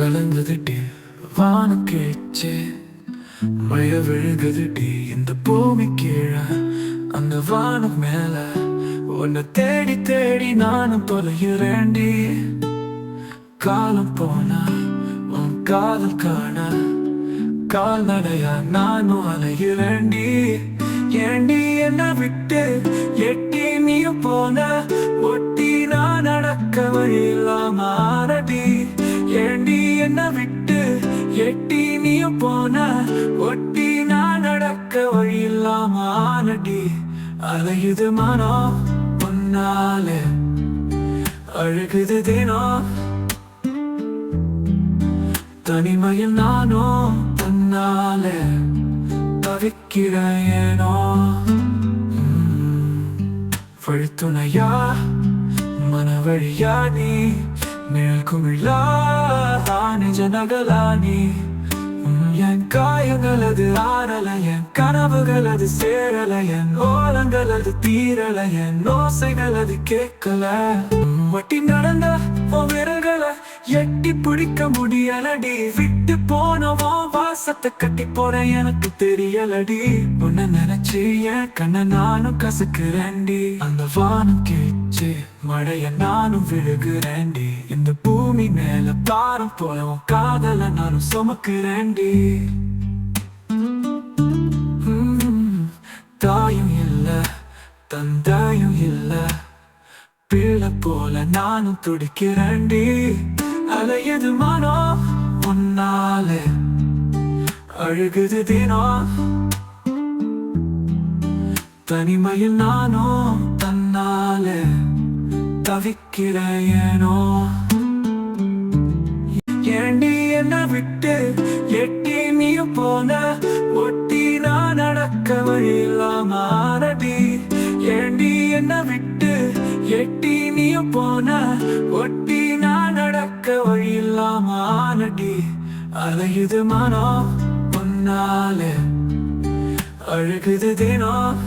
கலங்குதுடி வானம் கேச்சு மழை விழுகுதுடி இந்த பூமி கீழே அந்த வானம் மேல உன்னை தேடி தேடி நானும் தொலைகிறேன்டி காலம் போனா உன் காதல் காண கால்நடையா நானும் அலைகிறேன்டி ஏண்டி என்ன விட்டு எட்டி நீயும் போன ஒட்டி நான் நடக்க வழியில்லாம ஆனடி ஏண்டி என்ன விட்டு எட்டி நீயும் போன ஒட்டி நான் நடக்க வழியில்லாம ஆனடி அலையுது மனம் பொன்னாலே அழுகுது தினம் தனிமையில் நானோ தன்னாலே தவிக்கிறேனோ வழித்துணையா மனவழியா நீ மேல்குமிழா நிஜ நகலா நீ என் காயங்களது ஆறல என் கனவுகளது சேரல என் ஓலங்களது தீரல என் ஓசைகளது கேட்கல வட்டி நடந்த உன் விரல்களை எட்டி பிடிக்க முடியலடி விட்டு போனவோ வாசத்தை கட்டி போற எனக்கு தெரியலடி உன்னை நினைச்சு என் கண்ண நானும் கசக்குறேன்டி அந்த வானம் கேச்சு மழைய நானும் விழுகுறேன்டி இந்த பூமி மேல பாரம் போல உன் காதல நானும் சுமக்குறேன்டி தாயும் இல்ல தந்தையும் இல்ல பிள்ளை போல நானும் துடிக்கிறேன்டி அலையது மனோ உன்னாலே அழுகுது தினம் தனிமையில் நானோ தன்னாலே தவிக்கிறேனோ ஏண்டி என்ன விட்டு எட்டி நீயும் போன ஒட்டி நான் நடக்க வழியில்லாம ஆனடி ஏண்டி என்ன விட்டு எட்டி நீயும் போன ஒட்டி நான் நடக்க வழியில்லாம ஆனடி அலையுது மனம் பொன்னாலே அழுகுது தினம்